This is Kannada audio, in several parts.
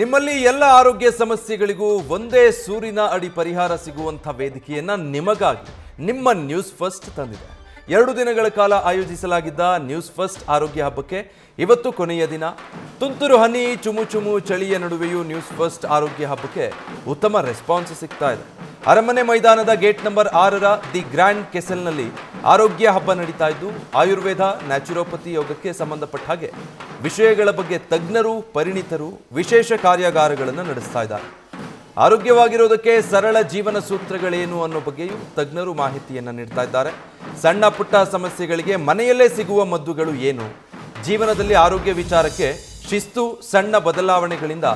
ನಿಮ್ಮಲ್ಲಿ ಎಲ್ಲ ಆರೋಗ್ಯ ಸಮಸ್ಯೆಗಳಿಗೂ ಒಂದೇ ಸೂರಿನ ಅಡಿ ಪರಿಹಾರ ಸಿಗುವಂತ ವೇದಿಕೆಯನ್ನ ನಿಮಗಾಗಿ ನಿಮ್ಮ ನ್ಯೂಸ್ ಫಸ್ಟ್ ತಂದಿದೆ. 2 ದಿನಗಳ ಕಾಲ ಆಯೋಜಿಸಲಾಗಿದ್ದ ನ್ಯೂಸ್ ಫಸ್ಟ್ ಆರೋಗ್ಯ ಹಬ್ಬಕ್ಕೆ ಇವತ್ತು ಕೊನೆಯ ದಿನ. ತುಂತುರು ಹನಿ ಚುಮು ಚಳಿಯ ನಡುವೆಯೂ ನ್ಯೂಸ್ ಫಸ್ಟ್ ಆರೋಗ್ಯ ಹಬ್ಬಕ್ಕೆ ಉತ್ತಮ ರೆಸ್ಪಾನ್ಸ್ ಸಿಗ್ತಾ ಇದೆ. ಅರಮನೆ ಮೈದಾನದ ಗೇಟ್ ನಂಬರ್ 6ರ ದಿ ಗ್ರ್ಯಾಂಡ್ ಕೆಸಲ್ನಲ್ಲಿ ಆರೋಗ್ಯ ಹಬ್ಬ ನಡೀತಾ ಇದ್ದು, ಆಯುರ್ವೇದ, ನ್ಯಾಚುರೋಪತಿ, ಯೋಗಕ್ಕೆ ಸಂಬಂಧಪಟ್ಟ ಹಾಗೆ ವಿಷಯಗಳ ಬಗ್ಗೆ ತಜ್ಞರು, ಪರಿಣಿತರು ವಿಶೇಷ ಕಾರ್ಯಾಗಾರಗಳನ್ನು ನಡೆಸ್ತಾ ಇದ್ದಾರೆ. ಆರೋಗ್ಯವಾಗಿರೋದಕ್ಕೆ ಸರಳ ಜೀವನ ಸೂತ್ರಗಳೇನು ಅನ್ನೋ ಬಗ್ಗೆಯೂ ತಜ್ಞರು ಮಾಹಿತಿಯನ್ನು ನೀಡ್ತಾ ಇದ್ದಾರೆ. ಸಣ್ಣ ಪುಟ್ಟ ಸಮಸ್ಯೆಗಳಿಗೆ ಮನೆಯಲ್ಲೇ ಸಿಗುವ ಮದ್ದುಗಳು ಏನು, ಜೀವನದಲ್ಲಿ ಆರೋಗ್ಯ ವಿಚಾರಕ್ಕೆ ಶಿಸ್ತು, ಸಣ್ಣ ಬದಲಾವಣೆಗಳಿಂದ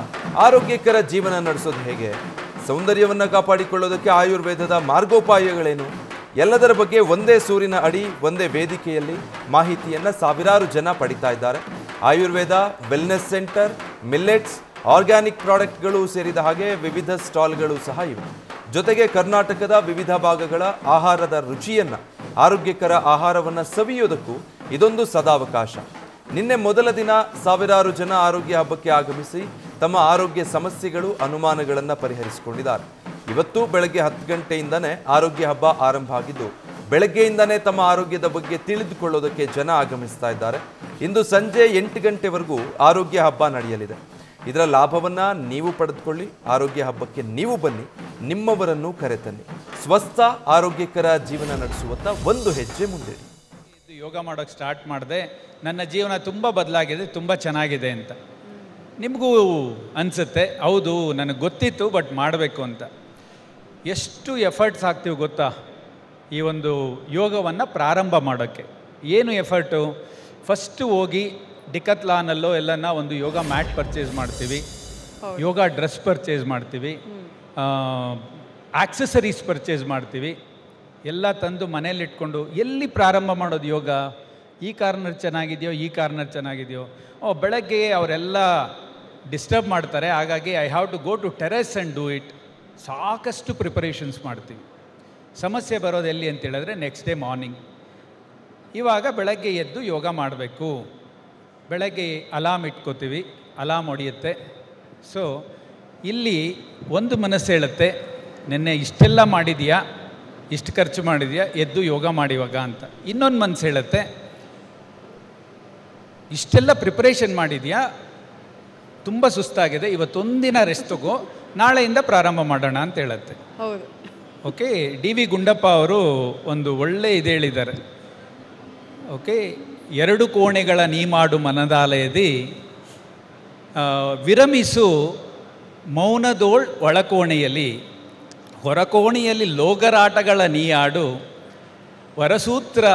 ಆರೋಗ್ಯಕರ ಜೀವನ ನಡೆಸೋದು ಹೇಗೆ, ಸೌಂದರ್ಯವನ್ನು ಕಾಪಾಡಿಕೊಳ್ಳೋದಕ್ಕೆ ಆಯುರ್ವೇದದ ಮಾರ್ಗೋಪಾಯಗಳೇನು, ಎಲ್ಲದರ ಬಗ್ಗೆ ಒಂದೇ ಸೂರಿನ ಅಡಿ ಒಂದೇ ವೇದಿಕೆಯಲ್ಲಿ ಮಾಹಿತಿಯನ್ನು ಸಾವಿರಾರು ಜನ ಪಡಿತಾ ಇದ್ದಾರೆ. Ayurveda, wellness centre, millets, organic ಪ್ರಾಡಕ್ಟ್ಗಳು ಸೇರಿದ ಹಾಗೆ ವಿವಿಧ ಸ್ಟಾಲ್ಗಳು ಸಹ ಇವೆ. ಜೊತೆಗೆ ಕರ್ನಾಟಕದ ವಿವಿಧ ಭಾಗಗಳ ಆಹಾರದ ರುಚಿಯನ್ನು, ಆರೋಗ್ಯಕರ ಆಹಾರವನ್ನು ಸವಿಯೋದಕ್ಕೂ ಇದೊಂದು ಸದಾವಕಾಶ. ನಿನ್ನೆ ಮೊದಲ ದಿನ ಸಾವಿರಾರು ಜನ ಆರೋಗ್ಯ ಹಬ್ಬಕ್ಕೆ ಆಗಮಿಸಿ ತಮ್ಮ ಆರೋಗ್ಯ ಸಮಸ್ಯೆಗಳು, ಅನುಮಾನಗಳನ್ನು ಪರಿಹರಿಸಿಕೊಂಡಿದ್ದಾರೆ. ಇವತ್ತು ಬೆಳಗ್ಗೆ 10 ಗಂಟೆಯಿಂದನೇ ಆರೋಗ್ಯ ಹಬ್ಬ ಆರಂಭ ಆಗಿದ್ದು, ಬೆಳಗ್ಗೆಯಿಂದನೇ ತಮ್ಮ ಆರೋಗ್ಯದ ಬಗ್ಗೆ ತಿಳಿದುಕೊಳ್ಳೋದಕ್ಕೆ ಜನ ಆಗಮಿಸ್ತಾ ಇದ್ದಾರೆ. ಇಂದು ಸಂಜೆ 8 ಗಂಟೆವರೆಗೂ ಆರೋಗ್ಯ ಹಬ್ಬ ನಡೆಯಲಿದೆ. ಇದರ ಲಾಭವನ್ನು ನೀವು ಪಡೆದುಕೊಳ್ಳಿ. ಆರೋಗ್ಯ ಹಬ್ಬಕ್ಕೆ ನೀವು ಬನ್ನಿ, ನಿಮ್ಮವರನ್ನು ಕರೆತನ್ನಿ. ಸ್ವಸ್ಥ ಆರೋಗ್ಯಕರ ಜೀವನ ನಡೆಸುವತ್ತ ಒಂದು ಹೆಜ್ಜೆ ಮುಂದಿಡಿ. ಯೋಗ ಮಾಡೋಕ್ಕೆ ಸ್ಟಾರ್ಟ್ ಮಾಡಿದೆ, ನನ್ನ ಜೀವನ ತುಂಬ ಬದಲಾಗಿದೆ, ತುಂಬ ಚೆನ್ನಾಗಿದೆ ಅಂತ ನಿಮಗೂ ಅನಿಸುತ್ತೆ. ಹೌದು, ನನಗೆ ಗೊತ್ತಿತ್ತು, ಬಟ್ ಮಾಡಬೇಕು ಅಂತ. ಎಷ್ಟು ಎಫರ್ಟ್ಸ್ ಹಾಕ್ತೀವಿ ಗೊತ್ತಾ ಈ ಒಂದು ಯೋಗವನ್ನು ಪ್ರಾರಂಭ ಮಾಡೋಕ್ಕೆ? ಏನು ಎಫರ್ಟು? ಫಸ್ಟು ಹೋಗಿ ಡಿಕತ್ಲಾನಲ್ಲೋ ಎಲ್ಲನ ಒಂದು ಯೋಗ ಮ್ಯಾಟ್ ಪರ್ಚೇಸ್ ಮಾಡ್ತೀವಿ, ಯೋಗ ಡ್ರೆಸ್ ಪರ್ಚೇಸ್ ಮಾಡ್ತೀವಿ, ಆಕ್ಸೆಸರೀಸ್ ಪರ್ಚೇಸ್ ಮಾಡ್ತೀವಿ, ಎಲ್ಲ ತಂದು ಮನೇಲಿಟ್ಕೊಂಡು ಎಲ್ಲಿ ಪ್ರಾರಂಭ ಮಾಡೋದು ಯೋಗ? ಈ ಕಾರ್ನರ್ ಚೆನ್ನಾಗಿದೆಯೋ, ಈ ಕಾರ್ನರ್ ಚೆನ್ನಾಗಿದೆಯೋ, ಬೆಳಗ್ಗೆ ಅವರೆಲ್ಲ ಡಿಸ್ಟರ್ಬ್ ಮಾಡ್ತಾರೆ, ಹಾಗಾಗಿ I have to go to terrace and do it. ಸಾಕಷ್ಟು ಪ್ರಿಪರೇಷನ್ಸ್ ಮಾಡ್ತೀವಿ. ಸಮಸ್ಯೆ ಬರೋದು ಎಲ್ಲಿ ಅಂತ ಹೇಳಿದ್ರೆ ನೆಕ್ಸ್ಟ್ ಡೇ ಮಾರ್ನಿಂಗ್. ಇವಾಗ ಬೆಳಗ್ಗೆ ಎದ್ದು ಯೋಗ ಮಾಡಬೇಕು. ಬೆಳಗ್ಗೆ ಅಲಾರ್ಮ್ ಇಟ್ಕೋತೀವಿ, ಅಲಾರ್ಮ್ ಹೊಡೆಯುತ್ತೆ. ಸೊ ಇಲ್ಲಿ ಒಂದು ಮನಸ್ಸು ಹೇಳುತ್ತೆ, ನಿನ್ನೆ ಇಷ್ಟೆಲ್ಲ ಮಾಡಿದೆಯಾ, ಇಷ್ಟು ಖರ್ಚು ಮಾಡಿದೆಯಾ, ಎದ್ದು ಯೋಗ ಮಾಡಿವಾಗ ಅಂತ. ಇನ್ನೊಂದು ಮನಸ್ಸು ಹೇಳುತ್ತೆ, ಇಷ್ಟೆಲ್ಲ ಪ್ರಿಪರೇಷನ್ ಮಾಡಿದೆಯಾ, ತುಂಬ ಸುಸ್ತಾಗಿದೆ, ಇವತ್ತೊಂದಿನ ರೆಸ್ಟ್ ತಗೋ, ನಾಳೆಯಿಂದ ಪ್ರಾರಂಭ ಮಾಡೋಣ ಅಂತ ಹೇಳುತ್ತೆ. ಹೌದು. Okay, DV. ಗುಂಡಪ್ಪ ಅವರು ಒಂದು ಒಳ್ಳೆ ಇದು ಹೇಳಿದ್ದಾರೆ. ಓಕೆ, 2 ಕೋಣೆಗಳ ನೀಮಾಡು ಮನದಾಲಯದಿ ವಿರಮಿಸು ಮೌನದೋಳ್ ಒಳಕೋಣೆಯಲ್ಲಿ, ಹೊರಕೋಣೆಯಲ್ಲಿ ಲೋಗರಾಟಗಳ ನೀಯಾಡು, ವರಸೂತ್ರ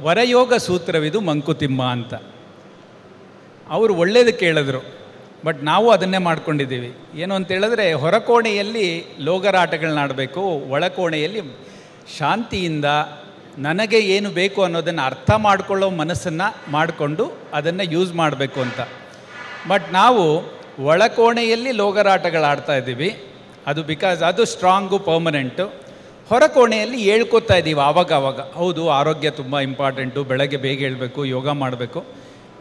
ವರಯೋಗ ಸೂತ್ರವಿದು ಮಂಕುತಿಮ್ಮ ಅಂತ. ಅವರು ಒಳ್ಳೇದು ಕೇಳಿದ್ರು, ಬಟ್ ನಾವು ಅದನ್ನೇ ಮಾಡ್ಕೊಂಡಿದ್ದೀವಿ. ಏನು ಅಂತೇಳಿದ್ರೆ, ಹೊರಕೋಣೆಯಲ್ಲಿ ಲೋಗರಾಟಗಳನ್ನ ಆಡಬೇಕು, ಒಳಕೋಣೆಯಲ್ಲಿ ಶಾಂತಿಯಿಂದ ನನಗೆ ಏನು ಬೇಕು ಅನ್ನೋದನ್ನು ಅರ್ಥ ಮಾಡಿಕೊಳ್ಳೋ ಮನಸ್ಸನ್ನು ಮಾಡಿಕೊಂಡು ಅದನ್ನು ಯೂಸ್ ಮಾಡಬೇಕು ಅಂತ. ಬಟ್ ನಾವು ಒಳಕೋಣೆಯಲ್ಲಿ ಲೋಗರಾಟಗಳಾಡ್ತಾ ಇದ್ದೀವಿ, ಅದು ಬಿಕಾಸ್ ಅದು ಸ್ಟ್ರಾಂಗು, ಪರ್ಮನೆಂಟು. ಹೊರಕೋಣೆಯಲ್ಲಿ ಹೇಳ್ಕೊತಾ ಇದ್ದೀವಿ ಆವಾಗ. ಹೌದು, ಆರೋಗ್ಯ ತುಂಬ ಇಂಪಾರ್ಟೆಂಟು, ಬೆಳಗ್ಗೆ ಬೇಗ ಹೇಳಬೇಕು, ಯೋಗ ಮಾಡಬೇಕು.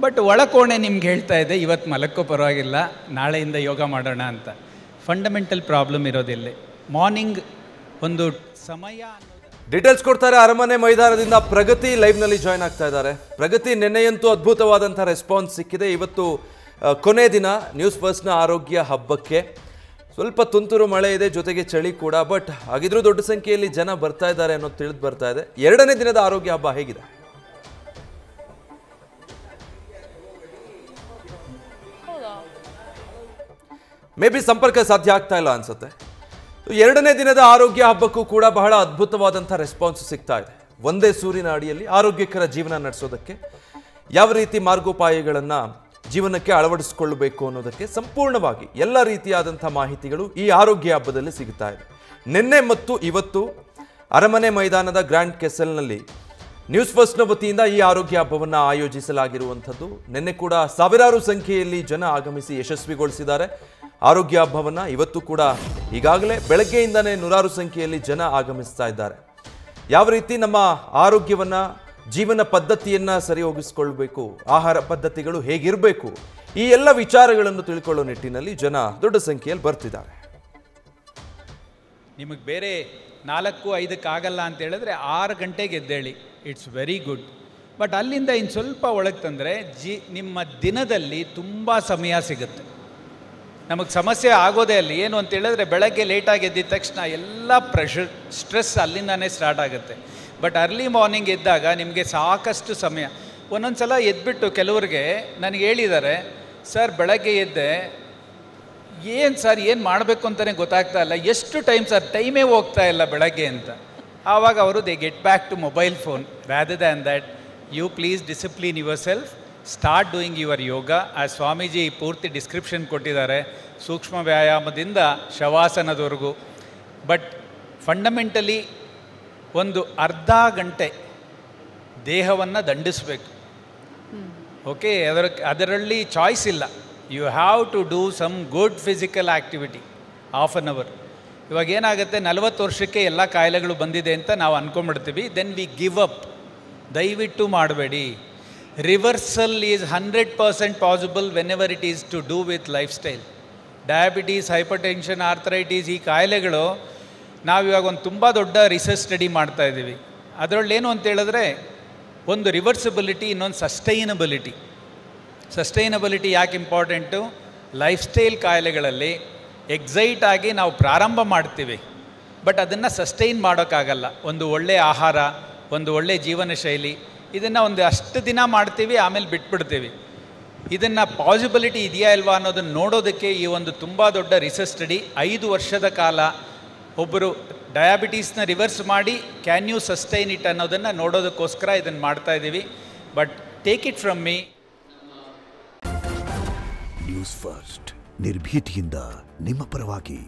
ಬಟ್ ಒಳಕೋಣೆ ನಿಮ್ಗೆ ಹೇಳ್ತಾ ಇದೆ, ಇವತ್ತು ಮಲಕ್ಕೋ ಪರವಾಗಿಲ್ಲ, ನಾಳೆಯಿಂದ ಯೋಗ ಮಾಡೋಣ ಅಂತ. ಫಂಡಮೆಂಟಲ್ ಪ್ರಾಬ್ಲಮ್ ಇರೋದಿಲ್ಲ. ಮಾರ್ನಿಂಗ್ ಒಂದು ಸಮಯ. ಡೀಟೇಲ್ಸ್ ಕೊಡ್ತಾರೆ ಅರಮನೆ ಮೈದಾನದಿಂದ ಪ್ರಗತಿ ಲೈವ್ನಲ್ಲಿ ಜಾಯ್ನ್ ಆಗ್ತಾ ಇದ್ದಾರೆ. ಪ್ರಗತಿ, ನಿನ್ನೆಯಂತೂ ಅದ್ಭುತವಾದಂಥ ರೆಸ್ಪಾನ್ಸ್ ಸಿಕ್ಕಿದೆ. ಇವತ್ತು ಕೊನೆ ದಿನ ನ್ಯೂಸ್ ಫಸ್ಟ್ನ ಆರೋಗ್ಯ ಹಬ್ಬಕ್ಕೆ. ಸ್ವಲ್ಪ ತುಂತುರು ಮಳೆ ಇದೆ, ಜೊತೆಗೆ ಚಳಿ ಕೂಡ, ಬಟ್ ಹಾಗಿದ್ರೂ ದೊಡ್ಡ ಸಂಖ್ಯೆಯಲ್ಲಿ ಜನ ಬರ್ತಾ ಇದ್ದಾರೆ ಅನ್ನೋದು ತಿಳಿದು ಬರ್ತಾ ಇದೆ. 2ನೇ ದಿನದ ಆರೋಗ್ಯ ಹಬ್ಬ ಹೇಗಿದೆ? ಮೇ ಬಿ ಸಂಪರ್ಕ ಸಾಧ್ಯ ಆಗ್ತಾ ಇಲ್ಲ ಅನ್ಸುತ್ತೆ. 2ನೇ ದಿನದ ಆರೋಗ್ಯ ಹಬ್ಬಕ್ಕೂ ಕೂಡ ಬಹಳ ಅದ್ಭುತವಾದಂಥ ರೆಸ್ಪಾನ್ಸ್ ಸಿಗ್ತಾ ಇದೆ. ಒಂದೇ ಸೂರಿನ ಅಡಿಯಲ್ಲಿ ಆರೋಗ್ಯಕರ ಜೀವನ ನಡೆಸೋದಕ್ಕೆ ಯಾವ ರೀತಿ ಮಾರ್ಗೋಪಾಯಗಳನ್ನು ಜೀವನಕ್ಕೆ ಅಳವಡಿಸಿಕೊಳ್ಳಬೇಕು ಅನ್ನೋದಕ್ಕೆ ಸಂಪೂರ್ಣವಾಗಿ ಎಲ್ಲ ರೀತಿಯಾದಂಥ ಮಾಹಿತಿಗಳು ಈ ಆರೋಗ್ಯ ಹಬ್ಬದಲ್ಲಿ ಸಿಗುತ್ತಾ ಇದೆ. ನಿನ್ನೆ ಮತ್ತು ಇವತ್ತು ಅರಮನೆ ಮೈದಾನದ ಗ್ರ್ಯಾಂಡ್ ಕೆಸಲ್ನಲ್ಲಿ ನ್ಯೂಸ್ ಫಸ್ಟ್ನ ವತಿಯಿಂದ ಈ ಆರೋಗ್ಯ ಹಬ್ಬವನ್ನು ಆಯೋಜಿಸಲಾಗಿರುವಂಥದ್ದು. ನಿನ್ನೆ ಕೂಡ ಸಾವಿರಾರು ಸಂಖ್ಯೆಯಲ್ಲಿ ಜನ ಆಗಮಿಸಿ ಯಶಸ್ವಿಗೊಳಿಸಿದ್ದಾರೆ ಆರೋಗ್ಯ ಹಬ್ಬವನ್ನು. ಇವತ್ತು ಕೂಡ ಈಗಾಗಲೇ ಬೆಳಗ್ಗೆಯಿಂದನೇ ನೂರಾರು ಸಂಖ್ಯೆಯಲ್ಲಿ ಜನ ಆಗಮಿಸ್ತಾ ಇದ್ದಾರೆ. ಯಾವ ರೀತಿ ನಮ್ಮ ಆರೋಗ್ಯವನ್ನು ಜೀವನ ಪದ್ಧತಿಯನ್ನು ಸರಿ ಹೋಗಿಸಿಕೊಳ್ಳಬೇಕು, ಆಹಾರ ಪದ್ಧತಿಗಳು ಹೇಗಿರಬೇಕು, ಈ ಎಲ್ಲ ವಿಚಾರಗಳನ್ನು ತಿಳ್ಕೊಳ್ಳೋ ನಿಟ್ಟಿನಲ್ಲಿ ಜನ ದೊಡ್ಡ ಸಂಖ್ಯೆಯಲ್ಲಿ ಬರ್ತಿದ್ದಾರೆ. ನಿಮಗೆ ಬೇರೆ 4-5ಕ್ಕೆ ಆಗಲ್ಲ ಅಂತ ಹೇಳಿದ್ರೆ 6 ಗಂಟೆಗೆ ಎದ್ದೇಳಿ, ಇಟ್ಸ್ ವೆರಿ ಗುಡ್. ಬಟ್ ಅಲ್ಲಿಂದ ಇನ್ನು ಸ್ವಲ್ಪ ಒಳಗೆ ತಂದರೆ ನಿಮ್ಮ ದಿನದಲ್ಲಿ ತುಂಬ ಸಮಯ ಸಿಗುತ್ತೆ. ನಮಗೆ ಸಮಸ್ಯೆ ಆಗೋದೇ ಅಲ್ಲಿ ಏನು ಅಂತ ಹೇಳಿದ್ರೆ ಬೆಳಗ್ಗೆ ಲೇಟಾಗಿ ಎದ್ದಿದ ತಕ್ಷಣ ಎಲ್ಲ ಸ್ಟ್ರೆಸ್ ಅಲ್ಲಿಂದಾನೇ ಸ್ಟಾರ್ಟ್ ಆಗುತ್ತೆ. ಬಟ್ ಅರ್ಲಿ ಮಾರ್ನಿಂಗ್ ಎದ್ದಾಗ ನಿಮಗೆ ಸಾಕಷ್ಟು ಸಮಯ. ಒಂದೊಂದು ಸಲ ಎದ್ಬಿಟ್ಟು ಕೆಲವ್ರಿಗೆ ನನಗೆ ಹೇಳಿದ್ದಾರೆ, ಸರ್ ಬೆಳಗ್ಗೆ ಎದ್ದೆ, ಏನು ಸರ್ ಏನು ಮಾಡಬೇಕು ಅಂತಲೇ ಗೊತ್ತಾಗ್ತಾ ಇಲ್ಲ, ಎಷ್ಟು ಟೈಮ್ ಸರ್ ಟೈಮೇ ಹೋಗ್ತಾ ಇಲ್ಲ ಬೆಳಗ್ಗೆ ಅಂತ. ಆವಾಗ ಅವರು they get back to mobile phone rather than that. You please discipline yourself, start doing your yoga. ಆ ಸ್ವಾಮೀಜಿ ಪೂರ್ತಿ ಡಿಸ್ಕ್ರಿಪ್ಷನ್ ಕೊಟ್ಟಿದ್ದಾರೆ, ಸೂಕ್ಷ್ಮ ವ್ಯಾಯಾಮದಿಂದ ಶವಾಸನದವರೆಗೂ. ಬಟ್ ಫಂಡಮೆಂಟಲಿ ಒಂದು ಅರ್ಧ ಗಂಟೆ ದೇಹವನ್ನು ದಂಡಿಸಬೇಕು. ಓಕೆ, ಅದರಲ್ಲಿ ಚಾಯ್ಸ್ ಇಲ್ಲ. You have to do some good physical activity half an hour. ಇವಾಗ ಏನಾಗುತ್ತೆ, 40 ವರ್ಷಕ್ಕೆ ಎಲ್ಲ ಕಾಯಿಲೆಗಳು ಬಂದಿದೆ ಅಂತ ನಾವು ಅಂದ್ಕೊಂಡ್ಬಿಡ್ತೀವಿ, ದೆನ್ ವಿ ಗಿವ್ ಅಪ್. ದಯವಿಟ್ಟು ಮಾಡಬೇಡಿ. Reversal is 100% possible whenever it is to do with lifestyle. Diabetes, hypertension, arthritis, ಈ ಕಾಯಿಲೆಗಳು ನಾವಿವಾಗ ಒಂದು ತುಂಬ ದೊಡ್ಡ ರಿಸರ್ಚ್ ಸ್ಟಡಿ ಮಾಡ್ತಾ ಇದ್ದೀವಿ. ಅದರಲ್ಲೇನು ಅಂತ ಹೇಳಿದ್ರೆ ಒಂದು ರಿವರ್ಸಿಬಿಲಿಟಿ, ಇನ್ನೊಂದು ಸಸ್ಟೈನಬಿಲಿಟಿ. ಸಸ್ಟೈನಬಿಲಿಟಿ ಯಾಕೆ ಇಂಪಾರ್ಟೆಂಟು? ಲೈಫ್ ಸ್ಟೈಲ್ ಕಾಯಿಲೆಗಳಲ್ಲಿ ಎಕ್ಸೈಟ್ ಆಗಿ ನಾವು ಪ್ರಾರಂಭ ಮಾಡ್ತೀವಿ, ಬಟ್ ಅದನ್ನು ಸಸ್ಟೈನ್ ಮಾಡೋಕ್ಕಾಗಲ್ಲ. ಒಂದು ಒಳ್ಳೆಯ ಆಹಾರ, ಒಂದು ಒಳ್ಳೆಯ ಜೀವನ ಶೈಲಿ, ಇದನ್ನು ಒಂದು ಅಷ್ಟು ದಿನ ಮಾಡ್ತೀವಿ, ಆಮೇಲೆ ಬಿಟ್ಬಿಡ್ತೀವಿ. ಇದನ್ನು ಪಾಸಿಬಿಲಿಟಿ ಇದೆಯಾ ಇಲ್ವಾ ಅನ್ನೋದನ್ನು ನೋಡೋದಕ್ಕೆ ಈ ಒಂದು ತುಂಬ ದೊಡ್ಡ ರಿಸರ್ಚ್ ಸ್ಟಡಿ 5 ವರ್ಷದ ಕಾಲ ಒಬ್ಬರು ಡಯಾಬಿಟೀಸ್ನ ರಿವರ್ಸ್ ಮಾಡಿ ಕ್ಯಾನ್ ಯು ಸಸ್ಟೈನ್ ಇಟ್ ಅನ್ನೋದನ್ನು ನೋಡೋದಕ್ಕೋಸ್ಕರ ಇದನ್ನು ಮಾಡ್ತಾ ಇದ್ದೀವಿ. But take it from me. News first, ನಿರ್ಭೀತಿಯಿಂದ ನಿಮ್ಮ ಪರವಾಗಿ.